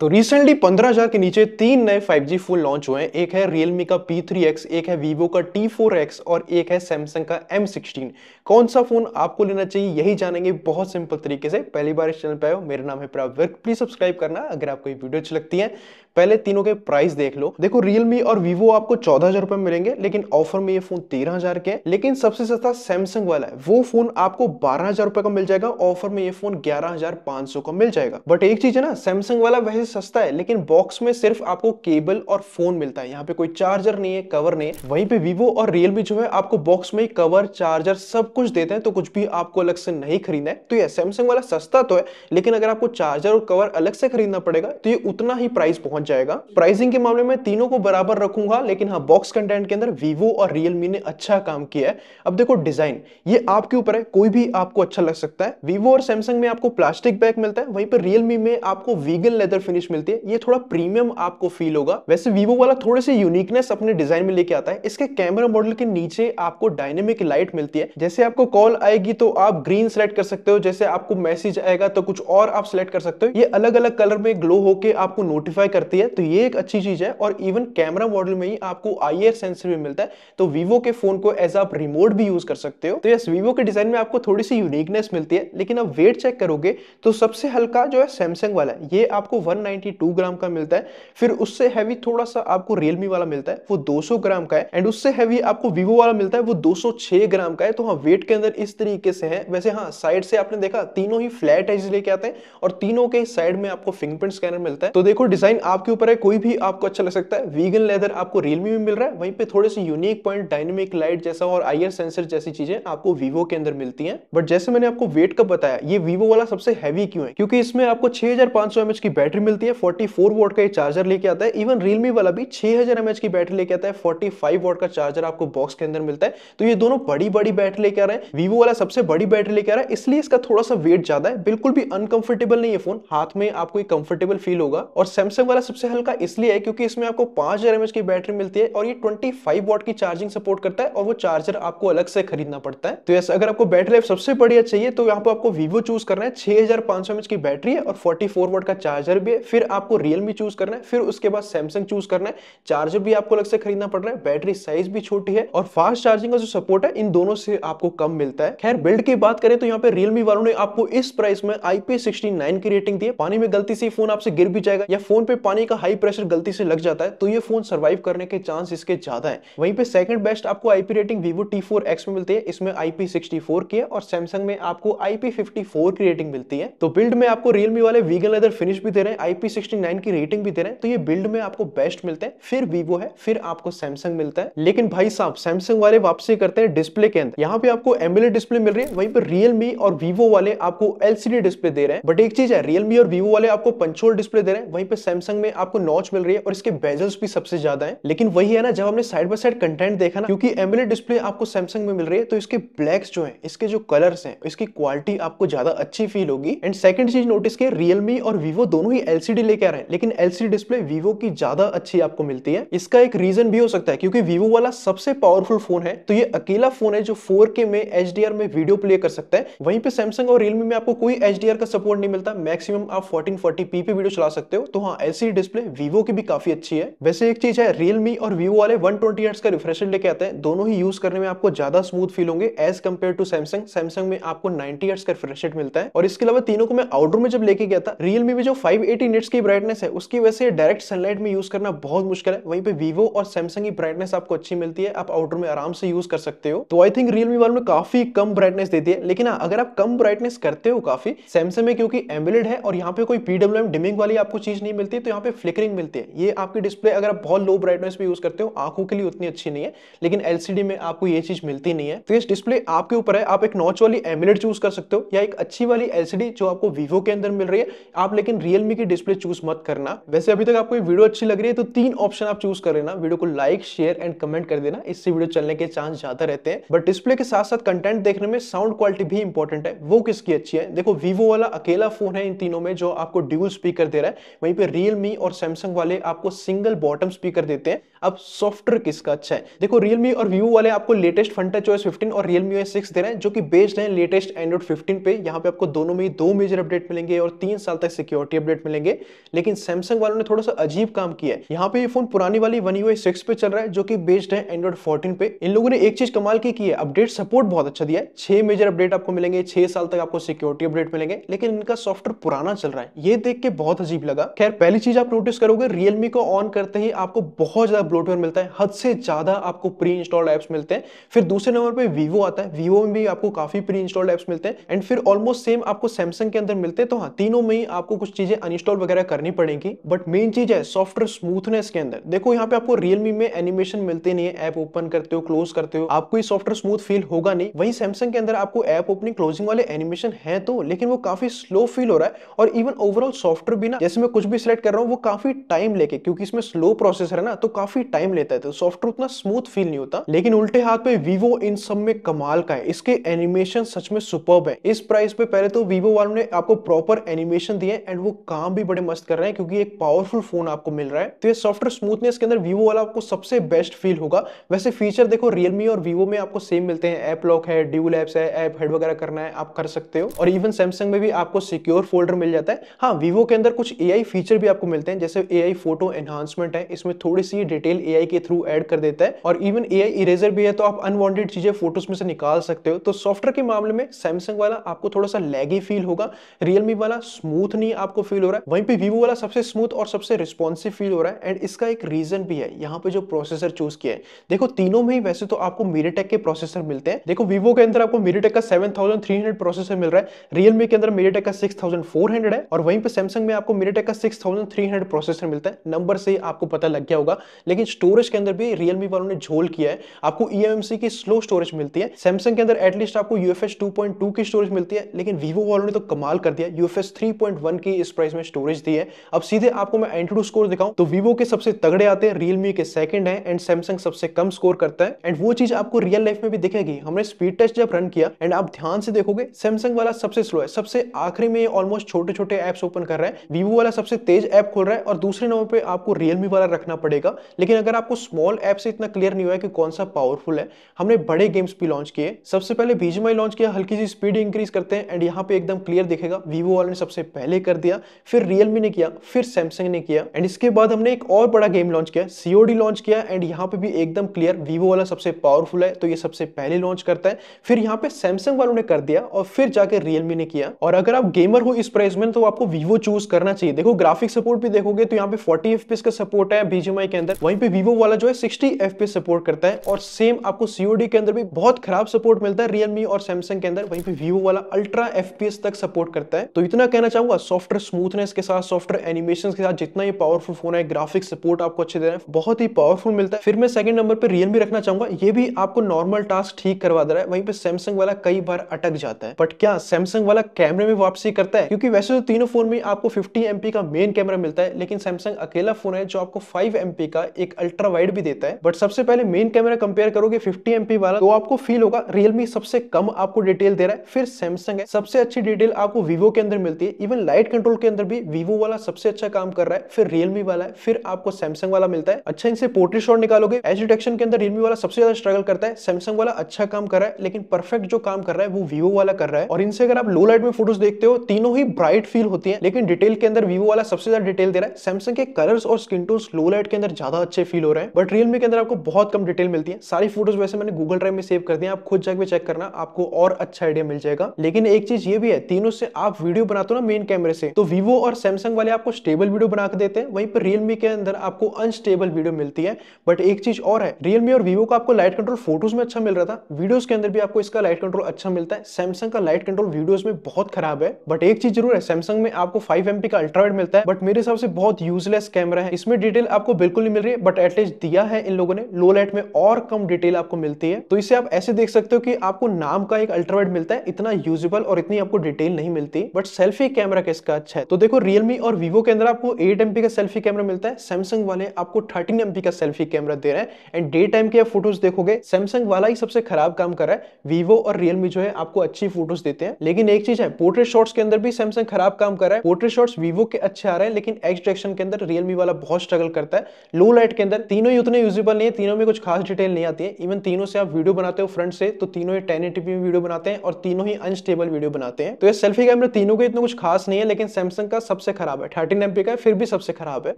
तो रिसेंटली 15,000 के नीचे तीन नए 5G फोन लॉन्च हुए हैं। एक है Realme का P3X, एक है Vivo का T4X और एक है Samsung का M16। कौन सा फोन आपको लेना चाहिए यही जानेंगे बहुत सिंपल तरीके से। पहली बार इस चैनल पे आए हो, मेरा नाम है प्रभ विर्क, प्लीज सब्सक्राइब करना अगर आपको ये वीडियो अच्छी लगती है। पहले तीनों के प्राइस देख लो। देखो Realme और Vivo आपको 14,000 रुपए में मिलेंगे, लेकिन ऑफर में ये फोन 13,000 के हैं। लेकिन सबसे सस्ता Samsung वाला है, वो फोन आपको 12,000 रुपए का मिल जाएगा। ऑफर में ये फोन 11,500 का मिल जाएगा। बट एक चीज है ना, Samsung वाला वैसे सस्ता है, लेकिन बॉक्स में सिर्फ आपको केबल और फोन मिलता है। यहाँ पे कोई चार्जर नहीं है, कवर नहीं है। वहीं पे Vivo और Realme जो है आपको बॉक्स में कवर, चार्जर सब कुछ देते हैं, तो कुछ भी आपको अलग से नहीं खरीदना है। तो ये Samsung वाला सस्ता तो है, लेकिन अगर आपको चार्जर और कवर अलग से खरीदना पड़ेगा तो ये उतना ही प्राइस पहुंच जाएगा। प्राइसिंग के मामले में तीनों को बराबर रखूंगा, लेकिन हाँ, बॉक्स कंटेंट के अंदर Vivo और Realme ने अच्छा काम किया है। अब देखो डिजाइन, ये आपके ऊपर है, कोई भी आपको अच्छा लग सकता है। Vivo और Samsung में आपको प्लास्टिक बैक मिलता है, वहीं पर Realme में आपको वीगन लेदर फिनिश मिलती है। ये थोड़ा प्रीमियम आपको फील होगा। वैसे Vivo वाला थोड़े से यूनिकनेस अपने डिजाइन में लेके आता है। इसके कैमरा मॉडल के नीचे आपको डायनेमिक लाइट मिलती है। जैसे आपको कॉल आएगी तो आप ग्रीन सेलेक्ट कर सकते हो, जैसे आपको मैसेज आएगा तो कुछ और आप सेलेक्ट कर सकते हो। ये अलग अलग कलर में ग्लो होके आपको नोटिफाई करती है, तो ये एक अच्छी चीज है। और इवन कैमरा मॉडल में ही आपको IR सेंसर भी मिलता है, तो Vivo के फोन को एज आप रिमोट भी यूज कर सकते हो। तो यस, Vivo के डिजाइन में आपको थोड़ी सी यूनिकनेस मिलती है। लेकिन अब वेट चेक करोगे तो सबसे हल्का जो है Samsung वाला है, ये आपको 192 ग्राम का मिलता है। फिर उससे हैवी थोड़ा सा आपको Realme वाला मिलता है, वो 200 ग्राम का है। एंड उससे हैवी आपको Vivo वाला मिलता है, वो 206 ग्राम का है। तो हाँ, वेट के अंदर इस तरीके से है। वैसे हाँ, साइड से आपने देखा तीनों ही फ्लैट एज लेके आते हैं, और तीनों के साइड में आपको फिंगरप्रिंट स्कैनर मिलता है। तो देखो डिजाइन आपके ऊपर है, कोई भी आपको अच्छा लग सकता है। वीगन लेदर आपको Realme में मिल रहा है, वहीं पे थोड़े से यूनिक पॉइंट डायनेमिक लाइट जैसा और IR सेंसर जैसी चीजें आपको Vivo के अंदर मिलती हैं। बट जैसे मैंने आपको वेट का बताया, ये Vivo वाला सबसे हैवी क्यों है, क्योंकि इसमें आपको 6500 mAh की बैटरी मिलती है, 44 वोट का ये चार्जर लेके आता है। इवन Realme वाला भी 6000 mAh की बैटरी लेके आता है, 45 वोट का चार्जर आपको बॉक्स के अंदर मिलता है। तो ये दोनों बड़ी बड़ी बैटरी लेके आ रहे हैं। Vivo वाला सबसे बड़ी बैटरी लेके आ रहा है, इसलिए इसका थोड़ा सा वेट ज्यादा है। बिल्कुल भी अनकंफर्टेबल नहीं है फोन, हाथ में आपको एक कंफर्टेबल फील होगा। और Samsung वाला सबसे हल्का इसलिए है क्योंकि इसमें आपको 5000 mAh की बैटरी मिलती है, और ये 25 वॉट की चार्जिंग सपोर्ट करता है, और वो चार्जर आपको अलग से खरीदना पड़ता है। तो यस, अगर आपको बैटरी लाइफ सबसे बढ़िया चाहिए तो यहाँ पे आपको Vivo चूज करना है। 6500 mAh की बैटरी है और 44 वोट का चार्जर भी है। फिर आपको Realme चूज करना है, फिर उसके बाद Samsung चूज करना है। चार्जर भी आपको अलग से खरीदना पड़ रहा है, बैटरी साइज भी छोटी है, और फास्ट चार्जिंग का जो सपोर्ट है इन दोनों से आपको कम मिलता है। खैर, बिल्ड की बात करें तो यहाँ पे Realme वालों ने आपको इस प्राइस में IP69 की रेटिंग दी है। पानी में गलती से फोन आपसे गिर भी जाएगा, या फोन पे पानी का हाई प्रेशर गलती से लग जाता है, तो ये फोन सर्वाइव करने के चांस इसके ज्यादा है। वहीं पे सेकंड बेस्ट आपको IP रेटिंग Vivo T4X में मिलती है, इसमें IP64 की है, और Samsung में आपको IP54 की रेटिंग मिलती है। तो बिल्ड में आपको Realme वाले वीगन लेदर फिनिश भी दे रहे हैं, IP69 की रेटिंग भी दे रहे हैं, तो ये बिल्ड में आपको बेस्ट मिलते हैं। फिर Vivo है, फिर आपको Samsung मिलता है। लेकिन भाई साहब, Samsung वाले वापसी करते हैं डिस्प्ले के अंदर। यहाँ पे आपको AMOLED डिस्प्ले मिल रही है, वहीं पर Realme और Vivo वाले आपको LCD डिस्प्ले दे रहे हैं। बट एक चीज है, Realme और Vivo वाले आपको पंच होल डिस्प्ले दे रहे हैं, वहीं पे Samsung में आपको नॉच मिल रही है, और इसके बेजल्स भी सबसे ज्यादा है। लेकिन वही है ना, जब हमने साइड बाय साइड कंटेंट देखा ना, क्योंकि AMOLED डिस्प्ले आपको Samsung में मिल रही है, तो इसके ब्लैक्स जो है, इसके जो कलर्स हैं, इसकी क्वालिटी आपको ज्यादा अच्छी फील होगी। एंड सेकंड चीज नोटिस किया, Realme और Vivo दोनों ही LCD लेके आ रहे हैं, लेकिन LCD डिस्प्ले Vivo की ज्यादा अच्छी आपको मिलती है। इसका एक रीजन भी हो सकता है, क्योंकि Vivo वाला सबसे पावरफुल फोन है, तो ये अकेला फोन है जो 4K में HDR में वीडियो प्ले कर सकता है। वहीं पे Samsung और Realme में आपको कोई HDR का सपोर्ट नहीं मिलता, मैक्सिमम आप 1440p पे वीडियो चला सकते हो। तो हाँ, LCD डिस्प्ले Vivo की भी काफी अच्छी है। वैसे एक चीज है, Realme और Vivo वाले 120 हर्ट्ज का रिफ्रेश रेट लेके आते हैं, दोनों ही यूज करने में आपको ज्यादा स्मूथ फील होंगे एज कंपेयर टू Samsung में आपको 90 हर्ट्ज का रिफ्रेश रेट मिलता है। और इसके अलावा तीनों को मैं आउटडोर में जब लेके गया था, Realme में जो 580 निट्स की ब्राइटनेस है, उसकी वजह से डायरेक्ट सनलाइट में यूज करना बहुत मुश्किल है। वहीं पे Vivo और Samsung की ब्राइटनेस आपको अच्छी मिलती है, आप आउटडोर में आराम से यूज कर सकते हो। तो आई थिंक Realme वालों ने काफी कम ब्राइटनेस देती है। लेकिन हाँ, अगर आप कम ब्राइटनेस करते हो काफी, Samsung में क्योंकि AMOLED है और यहाँ पे कोई PWM डिमिंग वाली आपको चीज नहीं मिलती, तो यहाँ पे फ्लिकरिंग मिलती है। ये आपकी डिस्प्ले अगर आप बहुत लो ब्राइटनेस पे यूज करते हो, आंखों के लिए उतनी अच्छी नहीं है, लेकिन LCD में आपको ये चीज मिलती नहीं है। तो इस डिस्प्ले आपके ऊपर है, आप एक नॉच वाली AMOLED चूज कर सकते हो, या एक अच्छी वाली LCD जो आपको Vivo के अंदर मिल रही है। आप लेकिन Realme की डिस्प्ले चूज मत करना। वैसे अभी तक आपको ये वीडियो अच्छी लग रही है तो तीन ऑप्शन आप चूज कर लेना। वीडियो को लाइक, शेयर एंड कमेंट कर देना, इससे वीडियो चलने के चांस ज्यादा रहते हैं। बट डिस्प्ले के साथ साथ कंटेंट देखने में साउंड क्वालिटी भी इंपॉर्टेंट है, वो किसकी अच्छी है। देखो, Vivo वाला अकेला फोन है इन तीनों में जो आपको ड्यूल स्पीकर दे रहा है, वहीं पे Realme और Samsung वाले आपको सिंगल बॉटम स्पीकर देते हैं। अब सॉफ्टवेयर किसका अच्छा है, देखो Realme और Vivo वाले आपको लेटेस्ट FunTouch OS 15 और Realme OS 6 दे रहे हैं, जो कि बेस्ड है लेटेस्ट Android 15 पे। यहाँ पे आपको दोनों में ही 2 मेजर अपडेट मिलेंगे और 3 साल तक सिक्योरिटी अपडेट मिलेंगे। मिलेंगे, लेकिन सैमसंग वालों ने थोड़ा सा अजीब काम किया है। यहाँ पे ये फोन पुरानी वाली One UI 6 पे चल रहा है, जो कि बेस्ड है एंड्रॉइड 14 पे। इन लोगों ने एक चीज कमाल की है, अपडेट सपोर्ट बहुत अच्छा दिया है। 6 मेजर अपडेट आपको मिलेंगे, 6 साल तक आपको सिक्योरिटी अपडेट मिलेंगे, लेकिन इनका सॉफ्टवेयर पुराना चल रहा है। ये देख के बहुत अजीब लगा। खैर, पहली चीज आप नोटिस करोगे, रियलमी को ऑन करते ही आपको बहुत ज्यादा ब्लोटवेयर मिलता है, हद से ज्यादा आपको प्री इंस्टॉल्ड एप्स मिलते हैं। फिर दूसरे नंबर पे वीवो आता है, वीवो में भी आपको काफी प्री इंस्टॉल्ड एप्स मिलते हैं, एंड फिर ऑलमोस्ट सेम आपको सैमसंग के अंदर मिलते हैं। तो हाँ, तीनों में ही आपको कुछ चीजें अनइंस्टॉल वगैरह करनी पड़ेगी, बट मेन चीज है सॉफ्टवेयर स्मूथनेस के अंदर। देखो यहाँ पे आपको रियलमी में एनिमेशन मिलते नहीं है, ऐप ओपन करते हो क्लोज करते हो आपको ये सॉफ्टवेयर स्मूथ फील होगा नहीं। वहीं सैमसंग के अंदर आपको ऐप ओपनिंग क्लोजिंग वाले एनिमेशन है तो, लेकिन वो काफी स्लो फील हो रहा है। और इवन ओवरऑल सॉफ्टवेयर भी ना, जैसे मैं कुछ भी सिलेक्ट कर रहा हूँ वो काफी टाइम लेके, क्योंकि इसमें स्लो प्रोसेसर है ना, तो काफी टाइम लेता है, तो सॉफ्टवेयर उतना स्मूथ फील नहीं होता। लेकिन उल्टे हाथ पे वीवो इन सब में कमाल का है, इसके एनिमेशन सच में सुपर्ब है। इस प्राइस पे पहले तो वीवो वालों ने आपको प्रॉपर एनिमेशन दिए एंड वो काम भी बड़े मस्त कर रहे हैं, क्योंकि एक पावरफुल फोन आपको मिल रहा है। तो ये सॉफ्टवेयर स्मूथनेस के अंदर वीवो वाला आपको सबसे बेस्ट फील होगा। वैसे फीचर देखो, रियलमी और वीवो में आपको सेम मिलते हैं, ऐप लॉक है, ड्यूल एप्स है, ऐप हेड वगैरह करना है आप कर सकते हो, और इवन सैमसंग में भी आपको सिक्योर फोल्डर मिल जाता है। हाँ, वीवो के अंदर कुछ एआई फीचर भी आपको मिलते हैं, जैसे एआई फोटो एनहांसमेंट है, इसमें थोड़ी सी डिटेल एआई के थ्रू ऐड कर देता है, और इवन एआई इरेजर भी है, तो आप अनवांटेड चीजें फोटोज में से निकाल सकते हो। तो सॉफ्टवेयर के मामले में सैमसंग वाला आपको थोड़ा सा लैगी फील होगा, रियलमी वाला स्मूथ नहीं आपको फील हो रहा है, वहीं पे वीवो वाला सबसे स्मूथ और सबसे रिस्पॉन्सिव फील हो रहा है। एंड इसका एक रीजन भी है, यहाँ पे जो प्रोसेसर चूज किया है। देखो तीनों में ही वैसे तो आपको मीडियाटेक के प्रोसेसर मिलते हैं। देखो वीवो के अंदर आपको मीडियाटेक का 7300 प्रोसेसर मिल रहा है, रियलमी के अंदर मीडियाटेक का 6400 है, और वहीं पे सैमसंग में आपको मीडियाटेक का 6300 प्रोसेसर मिलता है। नंबर से आपको पता लग गया होगा। लेकिन स्टोरेज के अंदर भी रियलमी वालों ने झोल किया है, आपको eMMC की स्लो स्टोरेज मिलती है। सैमसंग के अंदर एटलीस्ट आपको UFS 2.2 की स्टोरेज मिलती है, लेकिन वीवो वालों ने तो कमाल कर दिया, UFS 3.1 की इस प्राइस में स्टोरेज दी है। अब सीधे आपको मैं एंटूडू स्कोर दिखाऊं तो वीवो के सबसे तगड़े आते हैं, रियलमी के सेकंड है, एंड सैमसंग सबसे कम स्कोर करता है। एंड वो चीज आपको रियल लाइफ में भी दिखेगी। हमने स्पीड टेस्ट जब रन किया एंड आप ध्यान से देखोगे, सैमसंग वाला सबसे स्लो है, सबसे आखिरी में ऑलमोस्ट छोटे छोटे एप्स ओपन कर रहा है, वीवो वाला सबसे तेज ऐप खोल रहा है, और दूसरे नंबर पे आपको रियलमी वाला रखना पड़ेगा। लेकिन अगर आपको स्मॉल ऐप से इतना क्लियर नहीं हुआ है कि कौन सा पावरफुल है, हमने बड़े गेम्स भी लॉन्च किए। सबसे पहले BGMI लॉन्च किया, हल्की सी स्पीड इंक्रीज करते हैं, एंड यहाँ पे एकदम क्लियर दिखेगा, वीवो वाले ने सबसे पहले कर दिया, फिर रियलमी ने किया, फिर सैमसंग ने किया। एंड इसके बाद हमने एक और बड़ा गेम लॉन्च किया, COD लॉन्च किया, एंड यहाँ पे भी एकदम क्लियर, वीवो वाला सबसे पावरफुल है तो ये सबसे पहले लॉन्च करता है, फिर यहाँ पे सैमसंग वालों ने कर दिया, और फिर जाके रियलमी ने किया। और अगर आप गेमर हो इस प्राइस में, तो आपको वीवो चूज करना चाहिए। देखो ग्राफिक सपोर्ट भी देखोगे तो यहाँ पे 40 FPS का सपोर्ट है BGMI के अंदर, वहीं पे वीवो वाला जो है 60 FPS सपोर्ट करता है, और सेम आपको COD के अंदर भी बहुत खराब सपोर्ट मिलता है रियलमी और सैमसंग के अंदर, वहीं पे वीवो वाला अल्ट्रा FPS तक सपोर्ट करता है। तो इतना कहना चाहूंगा, सॉफ्टवेयर स्मूथनेस के साथ, सॉफ्टवेयर एनिमेशन के साथ, जितना ये पावरफुल फोन है, ग्राफिक सपोर्ट आपको अच्छे दे रहे हैं, बहुत ही पावरफुल मिलता है। फिर मैं सेकंड नंबर पे रियलमी रखना चाहूंगा, ये भी आपको नॉर्मल टास्क ठीक करवा दे रहा है, वहीं पे सैमसंग वाला कई बार अटक जाता है। बट क्या सैमसंग वाला कैमरे में वापसी करता है? क्योंकि वैसे तो तीनों फोन में आपको 50 MP का मेन कैमरा मिलता है, लेकिन सैमसंग अकेला फोन है जो आपको 5 MP का एक अल्ट्रा वाइड भी देता है। बट सबसे पहले मेन कैमरा कंपेयर करोगे 50 MP वाला, तो आपको फील होगा रियलमी सबसे कम आपको डिटेल दे रहा है, फिर सैमसंग है सबसे अच्छी डिटेल आपको वीवो के अंदर मिलती है। इवन लाइट कंट्रोल के अंदर भी वीवो वाला सबसे अच्छा काम कर रहा है, फिर रियलमी वाला है, फिर आपको सैमसंग वाला मिलता है। अच्छा, इनसे पोर्ट्रेट शॉट निकालोगे, एज डिटेक्शन के अंदर रियलमी वाला सबसे ज्यादा स्ट्रगल करता है, सैमसंग वाला अच्छा काम कर रहा है, लेकिन परफेक्ट जो काम कर रहा है वो वीवो वाला कर रहा है। और इनसे अगर आप लो लाइट में फोटोज देखते हो, तीनों ही ब्राइट फील होती है, लेकिन डिटेल के अंदर वीवो वाला सबसे ज्यादा डिटेल दे रहा है। सैमसंग के कलर्स और स्किन टोन्स लो लाइट के अंदर ज्यादा अच्छे फील हो रहे हैं, बट रियलमी के अंदर आपको बहुत कम डिटेल मिलती है। सारी फोटोज वैसे मैंने गूगल ड्राइव में सेव कर दी है, आप खुद जाके चेक करना, आपको और अच्छा आइडिया मिल जाएगा। लेकिन एक चीज ये भी है, तीनों से आप वीडियो बनाते हो ना मेन कैमरे से, तो वीवो और सैमसंग वाले आपको स्टेबल वीडियो बना के देते हैं, वहीं पर रियलमी के अंदर आपको अनस्टेबल वीडियो मिलती है। बट एक चीज और है, रियलमी और वीवो का आपको लाइट कंट्रोल फोटोज में अच्छा मिल रहा था, वीडियोस के अंदर भी आपको इसका लाइट कंट्रोल अच्छा मिलता है। सैमसंग का लाइट कंट्रोल वीडियोस में बहुत खराब है। बट एक चीज जरूर है, सैमसंग में आपको 5 MP का अल्ट्रा वाइड मिलता है, बट मेरे हिसाब से बहुत यूजलेस कैमरा है, इसमें डिटेल आपको बिल्कुल नहीं मिल रही है। बट एटलीस्ट दिया है इन लोगों ने, लो लाइट में और कम डिटेल आपको मिलती है। तो इसे आप ऐसे देख सकते हो कि आपको नाम का एक अल्ट्रा वाइड मिलता है, इतना यूजेबल और इतनी आपको डिटेल नहीं मिलती। बट सेल्फी कैमरा किसका अच्छा है, तो देखो रियलमी और वीवो के अंदर आपको 8 MP का सेल्फी कैमरा मिलता है, सैमसंग वाले आपको 13 MP का सेल्फी कैमरा दे रहे हैं। एंड डे टाइम के फोटोज देखोगे, सैमसंग वाला ही सबसे खराब काम कर रहा है, वीवो और रियलमी जो है आपको अच्छी फोटोज देते हैं। लेकिन एक चीज है, पोर्ट्रेट शॉट्स के अंदर भी सैमसंग खराब काम कर रहा है, पोर्ट्रेट शॉट्स वीवो के अच्छे आ रहे हैं, लेकिन एज डिटेक्शन के अंदर रियलमी वाला बहुत स्ट्रगल करता है। लो लाइट के अंदर तीनों ही उतने यूजेबल नहीं है, तीनों में कुछ खास डिटेल नहीं आती है। इवन तीनों से आप वीडियो बनाते हो फ्रंट से, तो तीनों ही 1080p में वीडियो बनाते हैं, और तीनों ही अनस्टेबल वीडियो बनाते हैं। तो ये सेल्फी कैमरा तीनों के इतना कुछ खास नहीं है, लेकिन सैमसंग का सबसे खराब है, 13 MP का है फिर भी सबसे खराब है।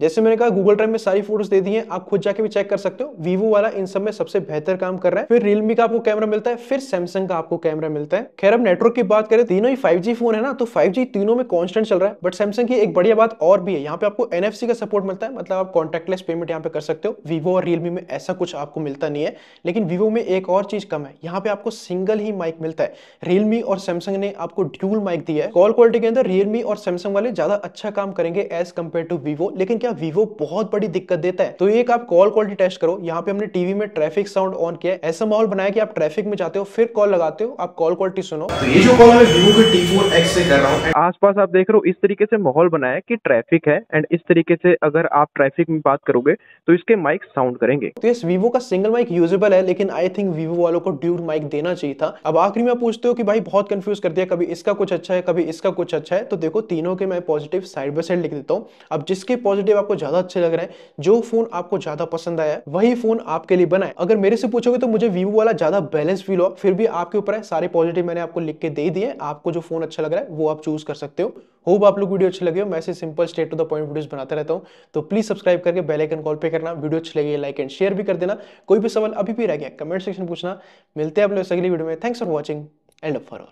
जैसे मैंने कहा गूगल ड्राइव में सारी फोटोज दे दी हैं, आप खुद जाके भी चेक कर सकते हो। वीवो वाला इन सब में सबसे बेहतर काम कर रहा है, फिर रियलमी का आपको कैमरा मिलता है, फिर सैमसंग का आपको कैमरा मिलता है। खैर अब नेटवर्क की बात करें, तीनों ही 5G फोन है ना, तो 5G तीनों में कांस्टेंट चल रहा है। बट सैमसंग की एक बढ़िया बात और भी है, यहाँ पे आपको NFC का सपोर्ट मिलता है, मतलब आप कॉन्टैक्टलेस पेमेंट यहाँ पे कर सकते हो। वीवो और रियलमी में ऐसा कुछ आपको मिलता नहीं है। लेकिन वीवो में एक और चीज कम है, यहाँ पे आपको सिंगल ही माइक मिलता है। रियलमी और सैमसंग ने आपको ड्यूल माइक दिया है। कॉल क्वालिटी के अंदर रियलमी और सैमसंग वाले ज्यादा अच्छा काम करेंगे एज कंपेयर टू वीवो, लेकिन क्या वीवो बहुत बड़ी दिक्कत देता है। तो एक आप कॉल क्वालिटी टेस्ट करो। यहाँ पे हमने टीवी में ट्रैफिक साउंड ऑन किया है, ऐसा माहौल बनाया कि आप ट्रैफिक में जाते हो फिर कॉल लगाते हो, आप कॉल क्वालिटी सुनो। तो ये जो कॉल मैं वीवो के T4X से कर रहा हूँ, आसपास आप देख रहे हो इस तरीके से माहौल बना है कि ट्रैफिक है, एंड इस तरीके से अगर आप ट्रैफिक में बात करोगे तो इसके माइक साउंड करेंगे। तो इस वीवो का सिंगल माइक यूजेबल है, लेकिन आई थिंक वीवो वालों को ड्यूल माइक देना चाहिए था। अब आखिरी में आप पूछते हो कि भाई बहुत कंफ्यूज कर दिया, कभी इसका कुछ अच्छा है कभी इसका कुछ अच्छा है। तो देखो तीनों के मैं पॉजिटिव साइड बाय साइड लिख देता हूँ। अब जिसके पॉजिटिव आपको ज्यादा अच्छे लग रहे हैं, जो फोन आपको ज्यादा पसंद आया है, वही फोन आपके लिए बना है। अगर मेरे से पूछोगे तो मुझे वीवो वाला ज्यादा बैलेंस फील हो, फिर भी आपके ऊपर है। सारे पॉजिटिव मैंने आपको लिख के दे दिए, आपको जो फोन अच्छा लग रहा है वो आप चूज कर सकते हो। होप आप लोग वीडियो अच्छे लगे हो। मैं ऐसे simple straight to the point videos बनाता रहता हूं, तो प्लीज सब्सक्राइब करके बेल आइकन कॉल पे करना। वीडियो अच्छी लगी लाइक एंड शेयर भी कर देना। कोई भी सवाल अभी भी रह गया कमेंट सेक्शन पूछना। मिलते हैं आप लोग अगली वीडियो में। Thanks for watching and up for all.